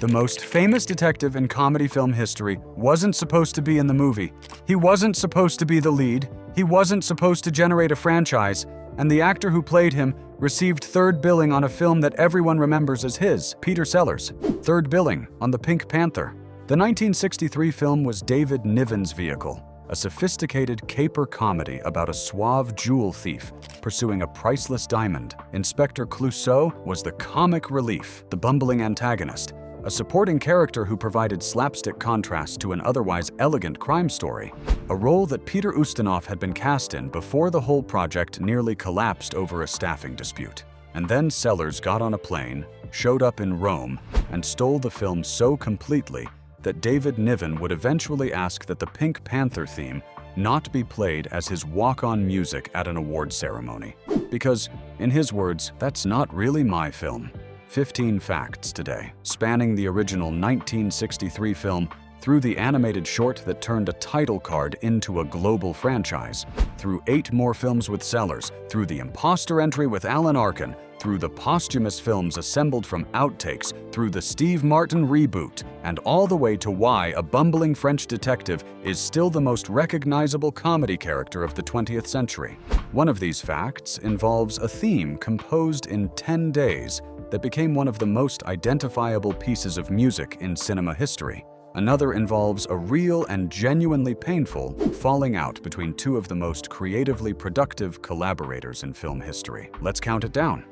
The most famous detective in comedy film history wasn't supposed to be in the movie. He wasn't supposed to be the lead. He wasn't supposed to generate a franchise. And the actor who played him received third billing on a film that everyone remembers as his, Peter Sellers. Third billing on the Pink Panther. The 1963 film was David Niven's vehicle, a sophisticated caper comedy about a suave jewel thief pursuing a priceless diamond. Inspector Clouseau was the comic relief, the bumbling antagonist, a supporting character who provided slapstick contrast to an otherwise elegant crime story, a role that Peter Ustinov had been cast in before the whole project nearly collapsed over a staffing dispute. And then Sellers got on a plane, showed up in Rome, and stole the film so completely that David Niven would eventually ask that the Pink Panther theme not be played as his walk-on music at an award ceremony. Because, in his words, that's not really my film. 15 facts today, spanning the original 1963 film through the animated short that turned a title card into a global franchise, through 8 more films with Sellers, through the imposter entry with Alan Arkin, through the posthumous films assembled from outtakes, through the Steve Martin reboot, and all the way to why a bumbling French detective is still the most recognizable comedy character of the 20th century. One of these facts involves a theme composed in 10 days that became one of the most identifiable pieces of music in cinema history. Another involves a real and genuinely painful falling out between 2 of the most creatively productive collaborators in film history. Let's count it down.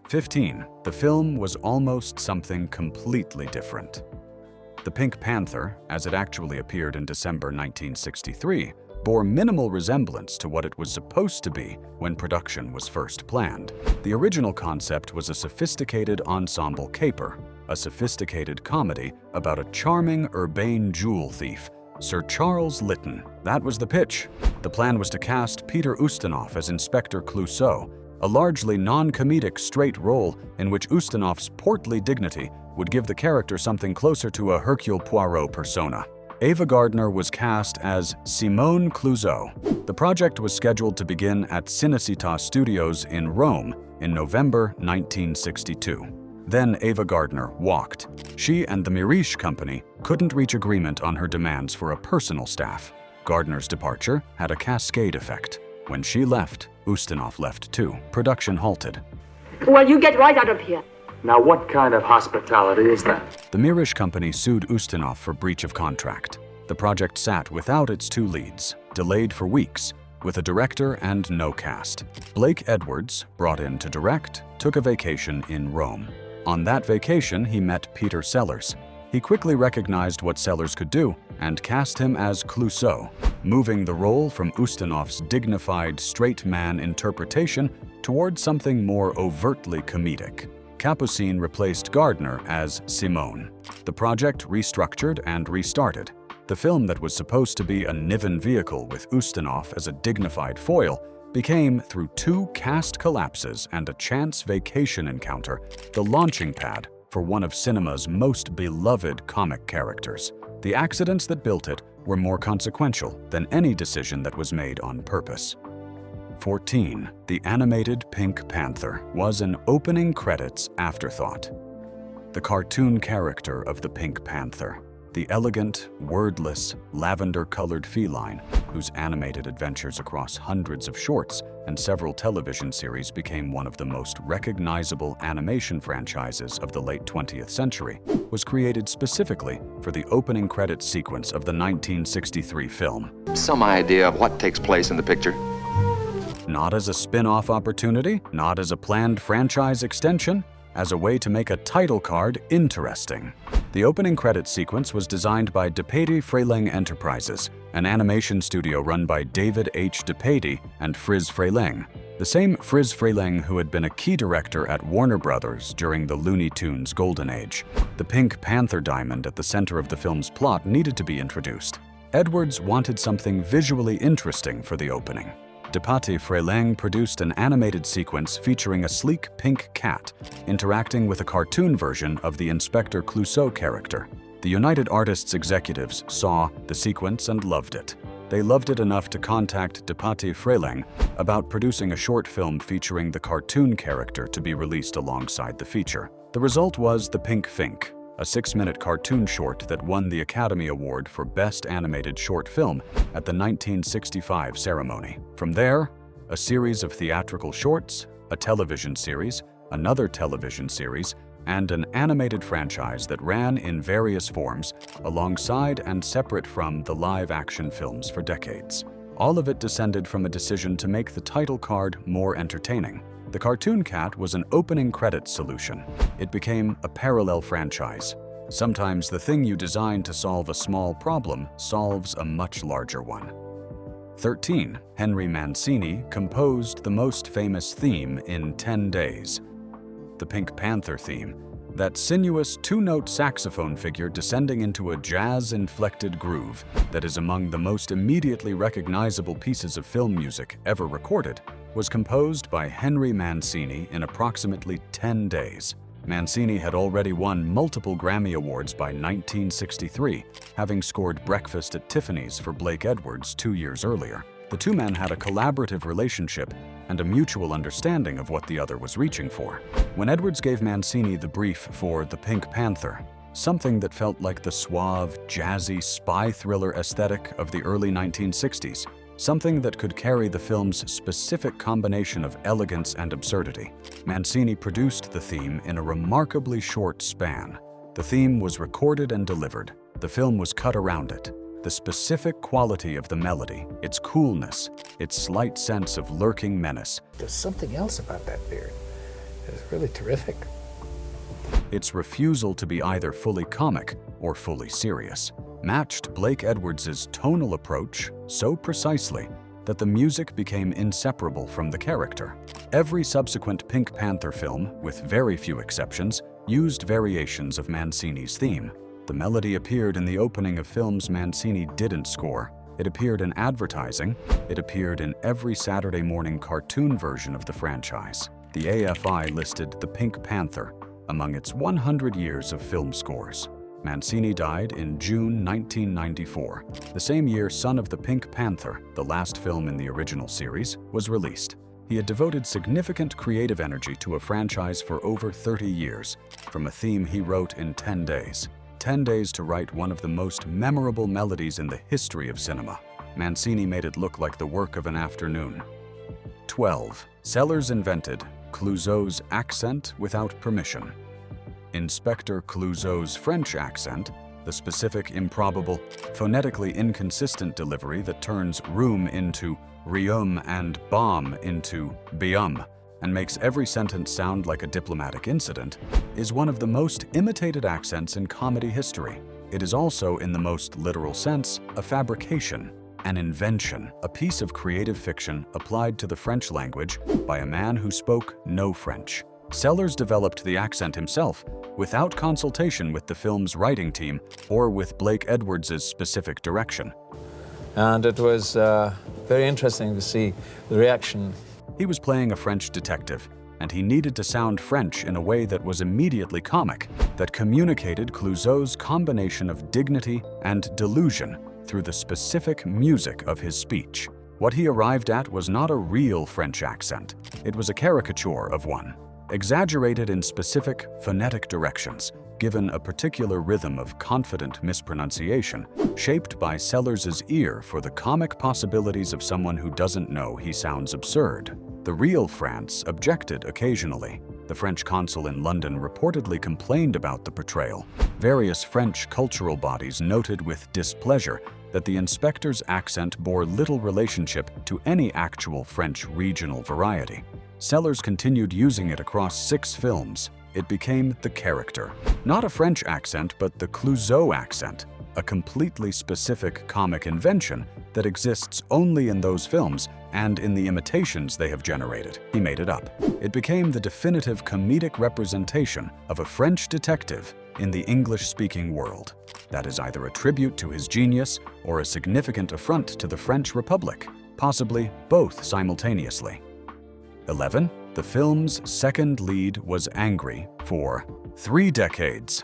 15. The film was almost something completely different. The Pink Panther, as it actually appeared in December 1963, bore minimal resemblance to what it was supposed to be when production was first planned. The original concept was a sophisticated ensemble caper, a sophisticated comedy about a charming urbane jewel thief, Sir Charles Lytton. That was the pitch. The plan was to cast Peter Ustinov as Inspector Clouseau, a largely non-comedic straight role in which Ustinov's portly dignity would give the character something closer to a Hercule Poirot persona. Ava Gardner was cast as Simone Clouseau. The project was scheduled to begin at Cinecittà Studios in Rome in November 1962. Then Ava Gardner walked. She and the Mirisch Company couldn't reach agreement on her demands for a personal staff. Gardner's departure had a cascade effect. When she left, Ustinov left too. Production halted. Well, you get right out of here. Now, what kind of hospitality is that? The Mirisch Company sued Ustinov for breach of contract. The project sat without its 2 leads, delayed for weeks, with a director and no cast. Blake Edwards, brought in to direct, took a vacation in Rome. On that vacation, he met Peter Sellers. He quickly recognized what Sellers could do and cast him as Clouseau, moving the role from Ustinov's dignified, straight man interpretation toward something more overtly comedic. Capucine replaced Gardner as Simone. The project restructured and restarted. The film that was supposed to be a Niven vehicle with Ustinov as a dignified foil became, through 2 cast collapses and a chance vacation encounter, the launching pad for one of cinema's most beloved comic characters. The accidents that built it were more consequential than any decision that was made on purpose. 14. The animated Pink Panther was an opening credits afterthought. The cartoon character of the Pink Panther, the elegant, wordless, lavender-colored feline, whose animated adventures across hundreds of shorts and several television series became one of the most recognizable animation franchises of the late 20th century, was created specifically for the opening credits sequence of the 1963 film. Some idea of what takes place in the picture? Not as a spin-off opportunity, not as a planned franchise extension, as a way to make a title card interesting. The opening credits sequence was designed by DePatie Freleng Enterprises, an animation studio run by David H. DePatie and Friz Freleng, the same Friz Freleng who had been a key director at Warner Brothers during the Looney Tunes golden age. The Pink Panther diamond at the center of the film's plot needed to be introduced. Edwards wanted something visually interesting for the opening. DePatie Freleng produced an animated sequence featuring a sleek pink cat interacting with a cartoon version of the Inspector Clouseau character. The United Artists executives saw the sequence and loved it. They loved it enough to contact DePatie Freleng about producing a short film featuring the cartoon character to be released alongside the feature. The result was The Pink Fink, a 6-minute cartoon short that won the Academy Award for Best Animated Short Film at the 1965 ceremony. From there, a series of theatrical shorts, a television series, another television series, and an animated franchise that ran in various forms alongside and separate from the live-action films for decades. All of it descended from a decision to make the title card more entertaining. The Cartoon Cat was an opening credits solution. It became a parallel franchise. Sometimes the thing you design to solve a small problem solves a much larger one. 13. Henry Mancini composed the most famous theme in 10 days. The Pink Panther theme, that sinuous two-note saxophone figure descending into a jazz-inflected groove that is among the most immediately recognizable pieces of film music ever recorded, was composed by Henry Mancini in approximately 10 days. Mancini had already won multiple Grammy Awards by 1963, having scored Breakfast at Tiffany's for Blake Edwards 2 years earlier. The two men had a collaborative relationship and a mutual understanding of what the other was reaching for. When Edwards gave Mancini the brief for The Pink Panther, something that felt like the suave, jazzy spy thriller aesthetic of the early 1960s, something that could carry the film's specific combination of elegance and absurdity, Mancini produced the theme in a remarkably short span. The theme was recorded and delivered. The film was cut around it. The specific quality of the melody, its coolness, its slight sense of lurking menace. There's something else about that beard. It's really terrific. Its refusal to be either fully comic or fully serious matched Blake Edwards's tonal approach so precisely that the music became inseparable from the character. Every subsequent Pink Panther film, with very few exceptions, used variations of Mancini's theme. The melody appeared in the opening of films Mancini didn't score. It appeared in advertising. It appeared in every Saturday morning cartoon version of the franchise. The AFI listed The Pink Panther among its 100 years of film scores. Mancini died in June 1994, the same year Son of the Pink Panther, the last film in the original series, was released. He had devoted significant creative energy to a franchise for over 30 years, from a theme he wrote in 10 days. 10 days to write one of the most memorable melodies in the history of cinema. Mancini made it look like the work of an afternoon. 12. Sellers invented Clouseau's accent without permission. Inspector Clouseau's French accent, the specific, improbable, phonetically inconsistent delivery that turns room into rium and bomb into bium, and makes every sentence sound like a diplomatic incident, is one of the most imitated accents in comedy history. It is also, in the most literal sense, a fabrication, an invention, a piece of creative fiction applied to the French language by a man who spoke no French. Sellers developed the accent himself, without consultation with the film's writing team or with Blake Edwards's specific direction. And it was very interesting to see the reaction. He was playing a French detective, and he needed to sound French in a way that was immediately comic, that communicated Clouseau's combination of dignity and delusion through the specific music of his speech. What he arrived at was not a real French accent. It was a caricature of one, exaggerated in specific phonetic directions, given a particular rhythm of confident mispronunciation, shaped by Sellers's ear for the comic possibilities of someone who doesn't know he sounds absurd. The real France objected occasionally. The French consul in London reportedly complained about the portrayal. Various French cultural bodies noted with displeasure that the inspector's accent bore little relationship to any actual French regional variety. Sellers continued using it across 6 films. It became the character. Not a French accent, but the Clouseau accent, a completely specific comic invention that exists only in those films and in the imitations they have generated. He made it up. It became the definitive comedic representation of a French detective in the English-speaking world. That is either a tribute to his genius or a significant affront to the French Republic, possibly both simultaneously. 11. The film's second lead was angry for 3 decades.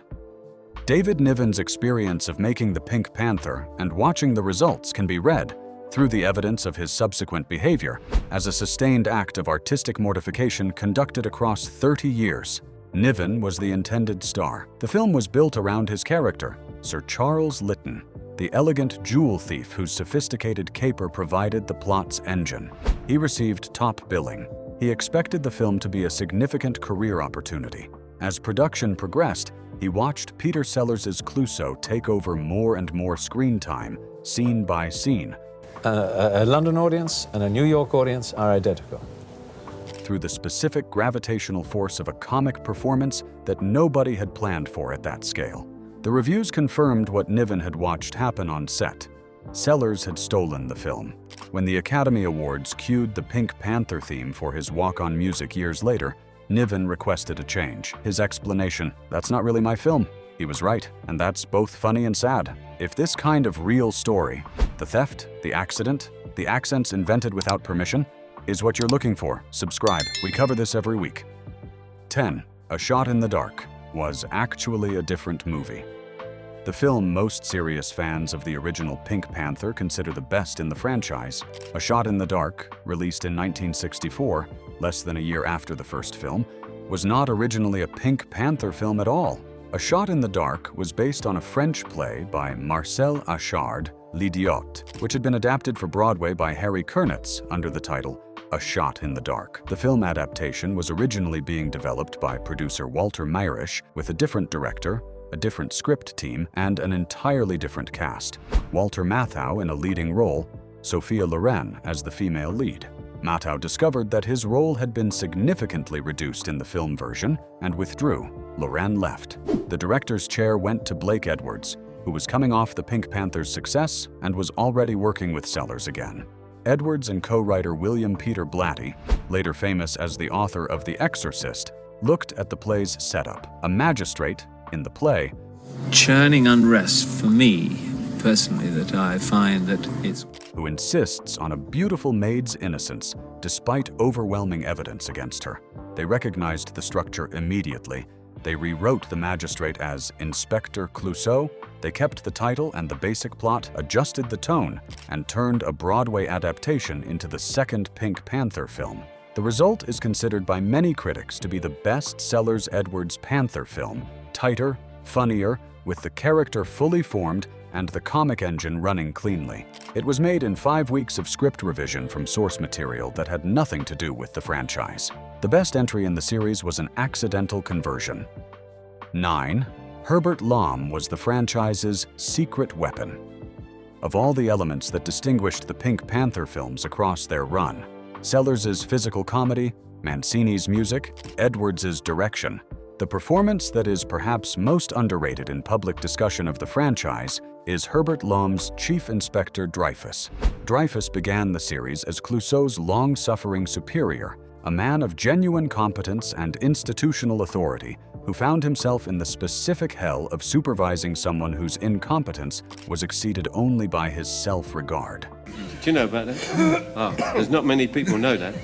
David Niven's experience of making The Pink Panther and watching the results can be read, through the evidence of his subsequent behavior, as a sustained act of artistic mortification conducted across 30 years. Niven was the intended star. The film was built around his character, Sir Charles Lytton, the elegant jewel thief whose sophisticated caper provided the plot's engine. He received top billing. He expected the film to be a significant career opportunity. As production progressed, he watched Peter Sellers's Clouseau take over more and more screen time, scene by scene. A London audience and a New York audience are identical. Through the specific gravitational force of a comic performance that nobody had planned for at that scale. The reviews confirmed what Niven had watched happen on set. Sellers had stolen the film. When the Academy Awards cued the Pink Panther theme for his walk-on music years later, Niven requested a change. His explanation, "That's not really my film." He was right, and that's both funny and sad. If this kind of real story, the theft, the accident, the accents invented without permission, is what you're looking for, subscribe. We cover this every week. 10. A Shot in the Dark was actually a different movie. The film most serious fans of the original Pink Panther consider the best in the franchise. A Shot in the Dark, released in 1964, less than a year after the first film, was not originally a Pink Panther film at all. A Shot in the Dark was based on a French play by Marcel Achard, L'Idiot, which had been adapted for Broadway by Harry Kernitz under the title A Shot in the Dark. The film adaptation was originally being developed by producer Walter Mayrish with a different director, a different script team, and an entirely different cast. Walter Matthau in a leading role, Sophia Loren as the female lead. Matthau discovered that his role had been significantly reduced in the film version and withdrew. Loren left. The director's chair went to Blake Edwards, who was coming off the Pink Panther's success and was already working with Sellers again. Edwards and co-writer William Peter Blatty, later famous as the author of The Exorcist, looked at the play's setup. A magistrate, in the play, churning unrest for me, personally, that I find that it's who insists on a beautiful maid's innocence despite overwhelming evidence against her. They recognized the structure immediately. They rewrote the magistrate as Inspector Clouseau. They kept the title and the basic plot, adjusted the tone, and turned a Broadway adaptation into the second Pink Panther film. The result is considered by many critics to be the best Sellers Edwards Panther film, tighter, funnier, with the character fully formed and the comic engine running cleanly. It was made in 5 weeks of script revision from source material that had nothing to do with the franchise. The best entry in the series was an accidental conversion. 9. Herbert Lom was the franchise's secret weapon. Of all the elements that distinguished the Pink Panther films across their run, Sellers's physical comedy, Mancini's music, Edwards's direction, the performance that is perhaps most underrated in public discussion of the franchise is Herbert Lom's Chief Inspector Dreyfus. Dreyfus began the series as Clouseau's long-suffering superior, a man of genuine competence and institutional authority who found himself in the specific hell of supervising someone whose incompetence was exceeded only by his self-regard. Do you know about that? Oh, there's not many people know that.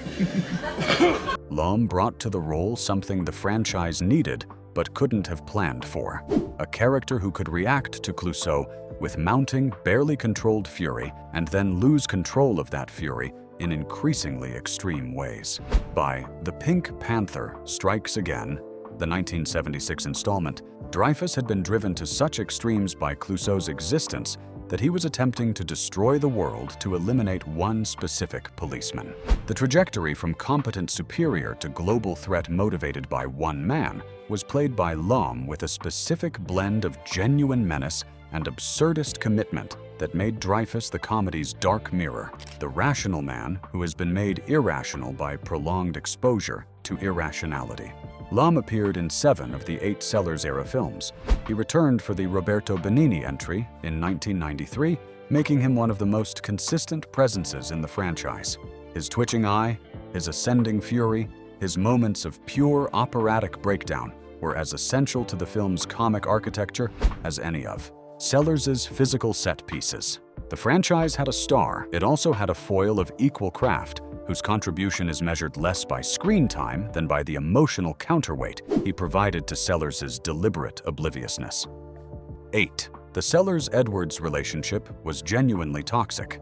Lom brought to the role something the franchise needed but couldn't have planned for. A character who could react to Clouseau with mounting, barely controlled fury and then lose control of that fury in increasingly extreme ways. By The Pink Panther Strikes Again, the 1976 installment, Dreyfus had been driven to such extremes by Clouseau's existence that he was attempting to destroy the world to eliminate one specific policeman. The trajectory from competent superior to global threat motivated by one man was played by Lom with a specific blend of genuine menace and absurdist commitment that made Dreyfus the comedy's dark mirror, the rational man who has been made irrational by prolonged exposure to irrationality. Lom appeared in 7 of the 8 Sellers-era films. He returned for the Roberto Benigni entry in 1993, making him one of the most consistent presences in the franchise. His twitching eye, his ascending fury, his moments of pure operatic breakdown were as essential to the film's comic architecture as any of Sellers's physical set pieces. The franchise had a star. It also had a foil of equal craft, whose contribution is measured less by screen time than by the emotional counterweight he provided to Sellers's deliberate obliviousness. 8. The Sellers-Edwards relationship was genuinely toxic.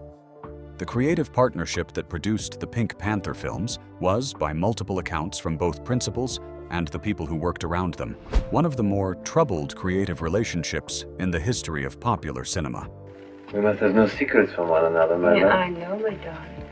The creative partnership that produced the Pink Panther films was, by multiple accounts from both principals and the people who worked around them, one of the more troubled creative relationships in the history of popular cinema. We must have no secrets from one another, my Yeah, love. I know, my darling.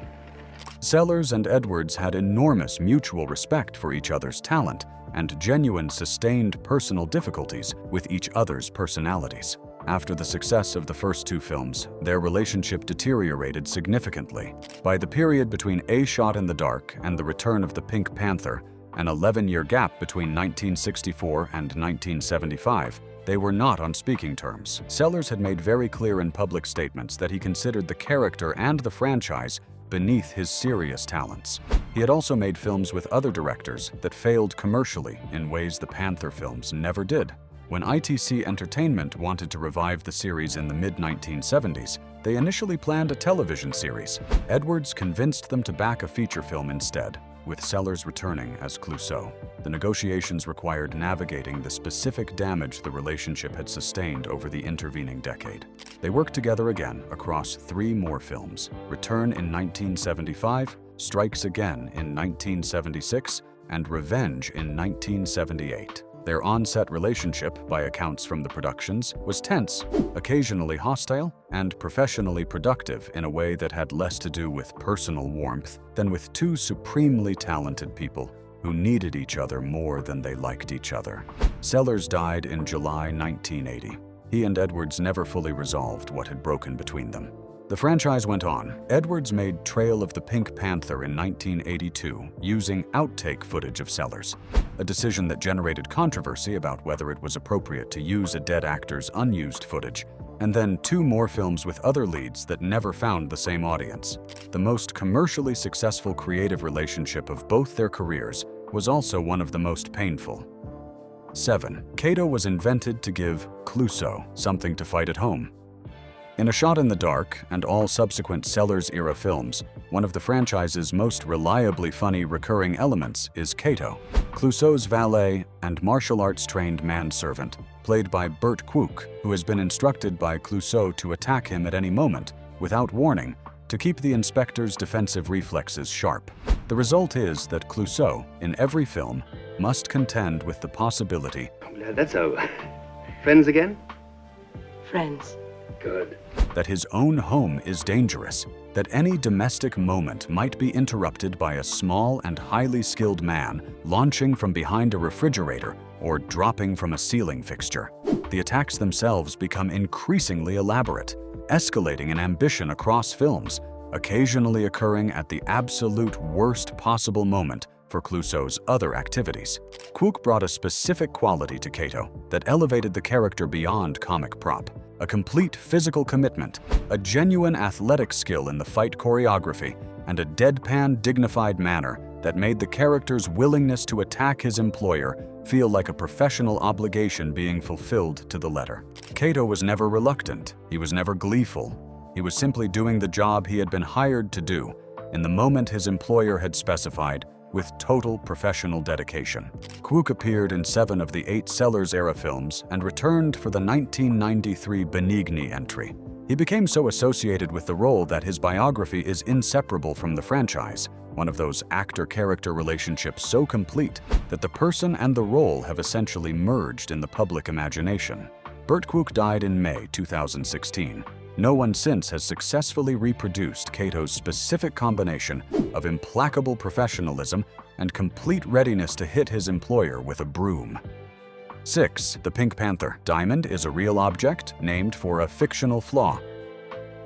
Sellers and Edwards had enormous mutual respect for each other's talent and genuine sustained personal difficulties with each other's personalities. After the success of the first two films, their relationship deteriorated significantly. By the period between A Shot in the Dark and the return of the Pink Panther, an 11-year gap between 1964 and 1975, they were not on speaking terms. Sellers had made very clear in public statements that he considered the character and the franchise beneath his serious talents. He had also made films with other directors that failed commercially in ways the Panther films never did. When ITC Entertainment wanted to revive the series in the mid-1970s, they initially planned a television series. Edwards convinced them to back a feature film instead, with Sellers returning as Clouseau. The negotiations required navigating the specific damage the relationship had sustained over the intervening decade. They worked together again across 3 more films: Return in 1975, Strikes Again in 1976, and Revenge in 1978. Their on-set relationship, by accounts from the productions, was tense, occasionally hostile, and professionally productive in a way that had less to do with personal warmth than with two supremely talented people who needed each other more than they liked each other. Sellers died in July 1980. He and Edwards never fully resolved what had broken between them. The franchise went on. Edwards made Trail of the Pink Panther in 1982 using outtake footage of Sellers, a decision that generated controversy about whether it was appropriate to use a dead actor's unused footage, and then 2 more films with other leads that never found the same audience. The most commercially successful creative relationship of both their careers was also one of the most painful. 7. Kato was invented to give Clouseau something to fight at home. In A Shot in the Dark and all subsequent Sellers-era films, one of the franchise's most reliably funny recurring elements is Kato, Clouseau's valet and martial arts-trained manservant, played by Bert Kwok, who has been instructed by Clouseau to attack him at any moment, without warning, to keep the inspector's defensive reflexes sharp. The result is that Clouseau, in every film, must contend with the possibility That's over. Friends again? Friends. Good. that his own home is dangerous, that any domestic moment might be interrupted by a small and highly skilled man launching from behind a refrigerator or dropping from a ceiling fixture. The attacks themselves become increasingly elaborate, escalating in ambition across films, occasionally occurring at the absolute worst possible moment for Clouseau's other activities. Kwok brought a specific quality to Kato that elevated the character beyond comic prop: a complete physical commitment, a genuine athletic skill in the fight choreography, and a deadpan, dignified manner that made the character's willingness to attack his employer feel like a professional obligation being fulfilled to the letter. Kato was never reluctant, he was never gleeful. He was simply doing the job he had been hired to do, in the moment his employer had specified, with total professional dedication. Kwok appeared in 7 of the 8 Sellers-era films and returned for the 1993 Benigni entry. He became so associated with the role that his biography is inseparable from the franchise, one of those actor-character relationships so complete that the person and the role have essentially merged in the public imagination. Bert Kwok died in May 2016. No one since has successfully reproduced Kato's specific combination of implacable professionalism and complete readiness to hit his employer with a broom. 6. The Pink Panther. Diamond is a real object named for a fictional flaw.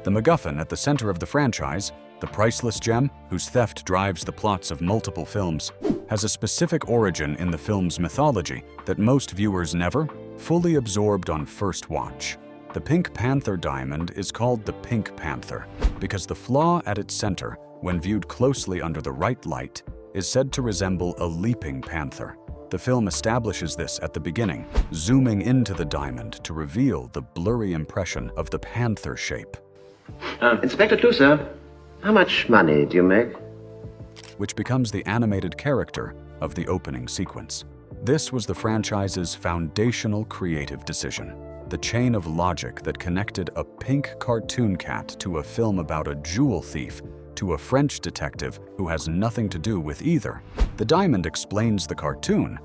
The MacGuffin at the center of the franchise, the priceless gem whose theft drives the plots of multiple films, has a specific origin in the film's mythology that most viewers never fully absorbed on first watch. The Pink Panther diamond is called the Pink Panther because the flaw at its center, when viewed closely under the right light, is said to resemble a leaping panther. The film establishes this at the beginning, zooming into the diamond to reveal the blurry impression of the panther shape. Inspector Clouseau, how much money do you make? Which becomes the animated character of the opening sequence. This was the franchise's foundational creative decision. the chain of logic that connected a pink cartoon cat to a film about a jewel thief to a French detective who has nothing to do with either. The diamond explains the cartoon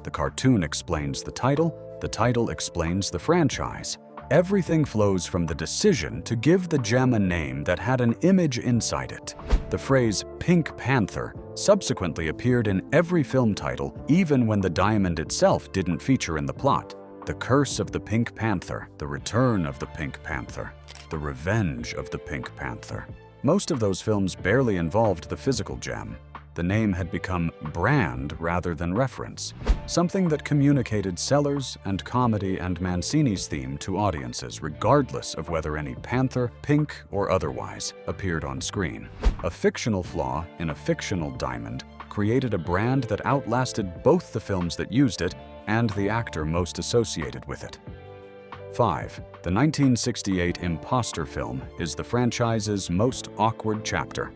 explains the title explains the franchise. Everything flows from the decision to give the gem a name that had an image inside it. The phrase Pink Panther subsequently appeared in every film title, even when the diamond itself didn't feature in the plot. The Curse of the Pink Panther, The Return of the Pink Panther, The Revenge of the Pink Panther. Most of those films barely involved the physical gem. The name had become brand rather than reference, something that communicated Sellers and comedy and Mancini's theme to audiences regardless of whether any panther, pink, or otherwise appeared on screen. A fictional flaw in a fictional diamond created a brand that outlasted both the films that used it and the actor most associated with it. 5. The 1968 Imposter film is the franchise's most awkward chapter.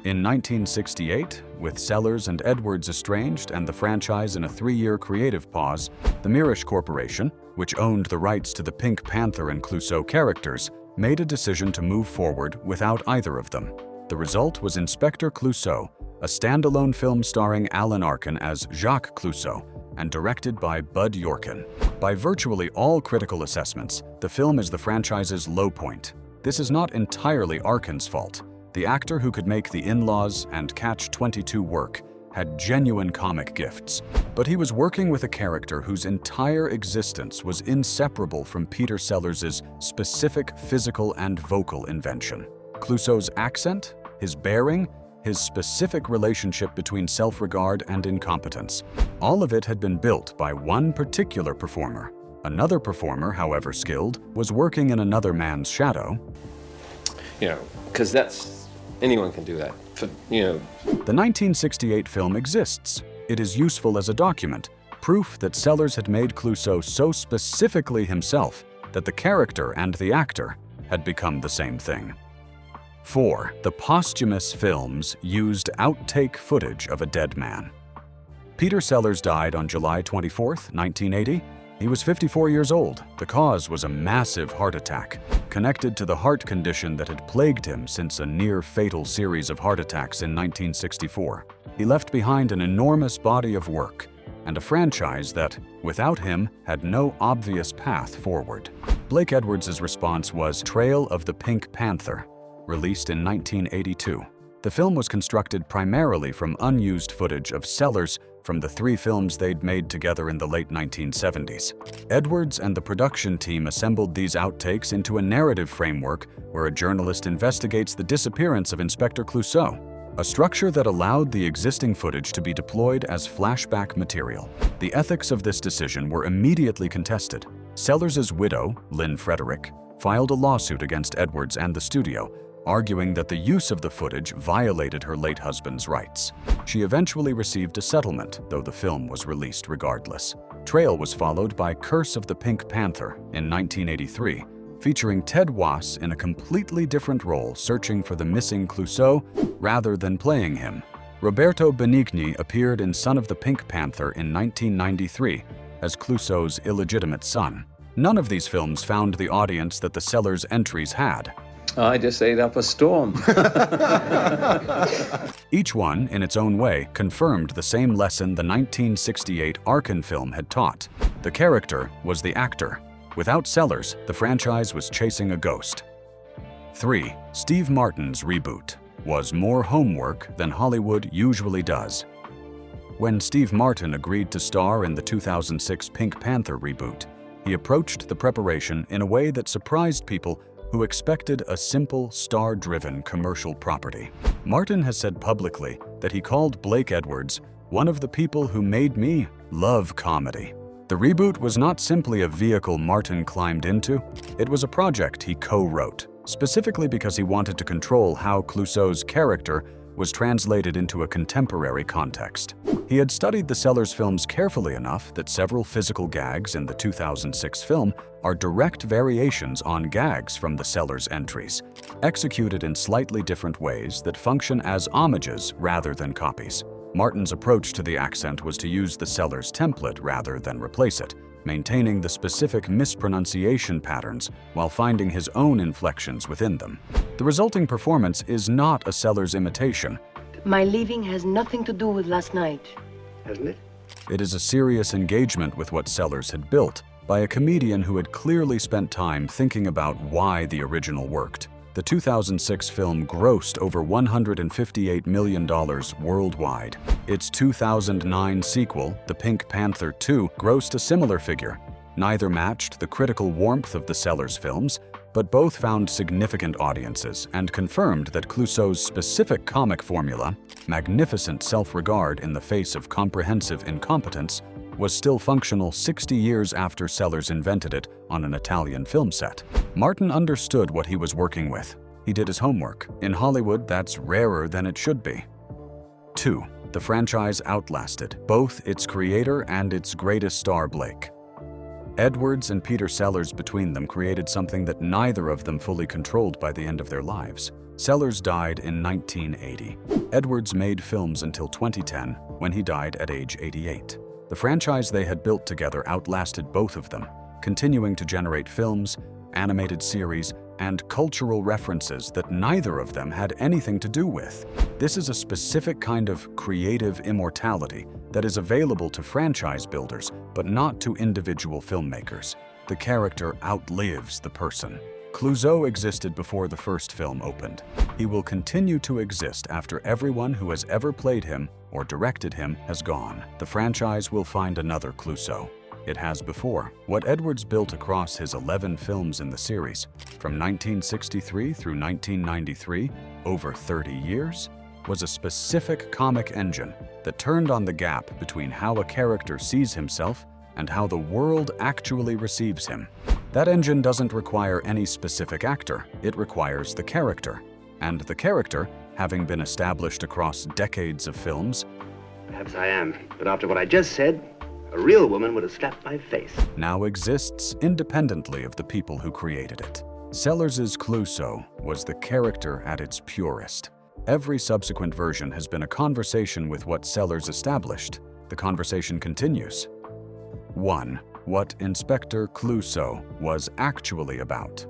In 1968, with Sellers and Edwards estranged and the franchise in a 3-year creative pause, the Mirisch Corporation, which owned the rights to the Pink Panther and Clouseau characters, made a decision to move forward without either of them. The result was Inspector Clouseau, a standalone film starring Alan Arkin as Jacques Clouseau and directed by Bud Yorkin. By virtually all critical assessments, the film is the franchise's low point. This is not entirely Arkin's fault. The actor who could make The In-Laws and Catch-22 work had genuine comic gifts, but he was working with a character whose entire existence was inseparable from Peter Sellers' specific physical and vocal invention. Clouseau's accent, his bearing, his specific relationship between self-regard and incompetence. All of it had been built by one particular performer. Another performer, however skilled, was working in another man's shadow. Because anyone can do that. The 1968 film exists. It is useful as a document, proof that Sellers had made Clouseau so specifically himself that the character and the actor had become the same thing. 4. The posthumous films used outtake footage of a dead man. Peter Sellers died on July 24, 1980. He was 54 years old. The cause was a massive heart attack, connected to the heart condition that had plagued him since a near-fatal series of heart attacks in 1964. He left behind an enormous body of work and a franchise that, without him, had no obvious path forward. Blake Edwards' response was Trail of the Pink Panther, released in 1982. The film was constructed primarily from unused footage of Sellers from the 3 films they'd made together in the late 1970s. Edwards and the production team assembled these outtakes into a narrative framework where a journalist investigates the disappearance of Inspector Clouseau, a structure that allowed the existing footage to be deployed as flashback material. The ethics of this decision were immediately contested. Sellers' widow, Lynn Frederick, filed a lawsuit against Edwards and the studio, arguing that the use of the footage violated her late husband's rights. She eventually received a settlement, though the film was released regardless. Trail was followed by Curse of the Pink Panther in 1983, featuring Ted Wass in a completely different role searching for the missing Clouseau rather than playing him. Roberto Benigni appeared in Son of the Pink Panther in 1993 as Clouseau's illegitimate son. None of these films found the audience that the Sellers entries had. I just ate up a storm. Each one, in its own way, confirmed the same lesson the 1968 Arkin film had taught. The character was the actor. Without Sellers, the franchise was chasing a ghost. 3. Steve Martin's reboot was more homework than Hollywood usually does. When Steve Martin agreed to star in the 2006 Pink Panther reboot, he approached the preparation in a way that surprised people who expected a simple, star-driven commercial property. Martin has said publicly that he called Blake Edwards one of the people who made me love comedy. The reboot was not simply a vehicle Martin climbed into, it was a project he co-wrote, specifically because he wanted to control how Clouseau's character was translated into a contemporary context. He had studied the Sellers films carefully enough that several physical gags in the 2006 film are direct variations on gags from the Sellers entries, executed in slightly different ways that function as homages rather than copies. Martin's approach to the accent was to use the Sellers template rather than replace it, maintaining the specific mispronunciation patterns while finding his own inflections within them. The resulting performance is not a Sellers imitation. My leaving has nothing to do with last night. Hasn't it? It is a serious engagement with what Sellers had built by a comedian who had clearly spent time thinking about why the original worked. The 2006 film grossed over $158 million worldwide. Its 2009 sequel, The Pink Panther 2, grossed a similar figure. Neither matched the critical warmth of the Sellers films, but both found significant audiences and confirmed that Clouseau's specific comic formula, magnificent self-regard in the face of comprehensive incompetence, was still functional 60 years after Sellers invented it on an Italian film set. Martin understood what he was working with. He did his homework. In Hollywood, that's rarer than it should be. 2. The franchise outlasted both its creator and its greatest star, Blake. Edwards and Peter Sellers between them created something that neither of them fully controlled by the end of their lives. Sellers died in 1980. Edwards made films until 2010, when he died at age 88. The franchise they had built together outlasted both of them, continuing to generate films, animated series, and cultural references that neither of them had anything to do with. This is a specific kind of creative immortality that is available to franchise builders, but not to individual filmmakers. The character outlives the person. Clouseau existed before the first film opened. He will continue to exist after everyone who has ever played him or directed him has gone. The franchise will find another Clouseau. It has before. What Edwards built across his 11 films in the series, from 1963 through 1993, over 30 years, was a specific comic engine that turned on the gap between how a character sees himself and how the world actually receives him. That engine doesn't require any specific actor, it requires the character. And the character, having been established across decades of films, Perhaps I am, but after what I just said, a real woman would have slapped my face. now exists independently of the people who created it. Sellers' Clouseau was the character at its purest. Every subsequent version has been a conversation with what Sellers established. The conversation continues. 1. What Inspector Clouseau was actually about.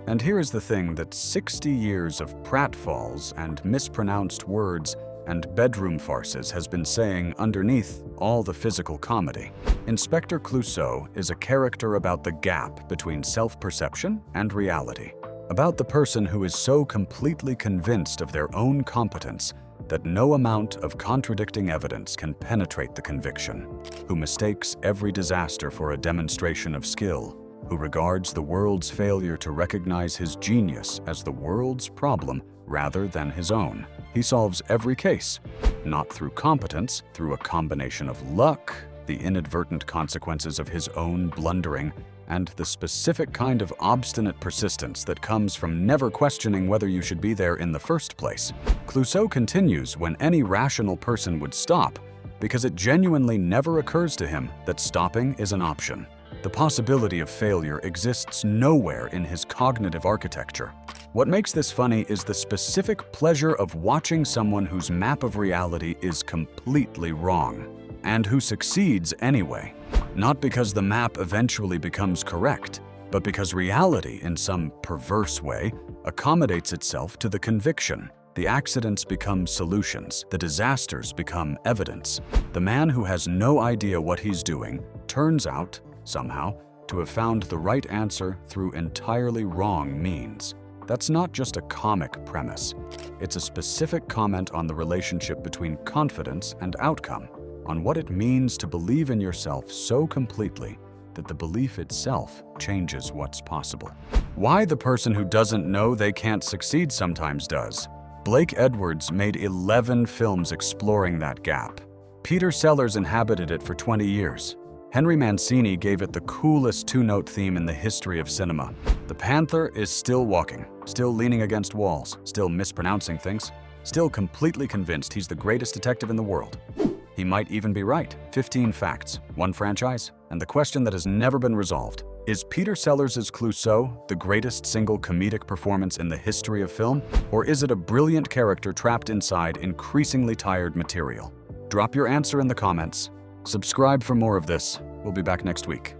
And here is the thing that 60 years of pratfalls and mispronounced words and bedroom farces has been saying underneath all the physical comedy. Inspector Clouseau is a character about the gap between self-perception and reality, about the person who is so completely convinced of their own competence that no amount of contradicting evidence can penetrate the conviction, who mistakes every disaster for a demonstration of skill, who regards the world's failure to recognize his genius as the world's problem rather than his own. He solves every case, not through competence, through a combination of luck, the inadvertent consequences of his own blundering, and the specific kind of obstinate persistence that comes from never questioning whether you should be there in the first place. Clouseau continues when any rational person would stop, because it genuinely never occurs to him that stopping is an option. The possibility of failure exists nowhere in his cognitive architecture. What makes this funny is the specific pleasure of watching someone whose map of reality is completely wrong, and who succeeds anyway. Not because the map eventually becomes correct, but because reality, in some perverse way, accommodates itself to the conviction. The accidents become solutions, the disasters become evidence. The man who has no idea what he's doing turns out, somehow, to have found the right answer through entirely wrong means. That's not just a comic premise. It's a specific comment on the relationship between confidence and outcome, on what it means to believe in yourself so completely that the belief itself changes what's possible. Why the person who doesn't know they can't succeed sometimes does. Blake Edwards made 11 films exploring that gap. Peter Sellers inhabited it for 20 years. Henry Mancini gave it the coolest two-note theme in the history of cinema. The Panther is still walking, still leaning against walls, still mispronouncing things, still completely convinced he's the greatest detective in the world. He might even be right. 15 facts, one franchise, and the question that has never been resolved. Is Peter Sellers' Clouseau the greatest single comedic performance in the history of film? Or is it a brilliant character trapped inside increasingly tired material? Drop your answer in the comments. Subscribe for more of this. We'll be back next week.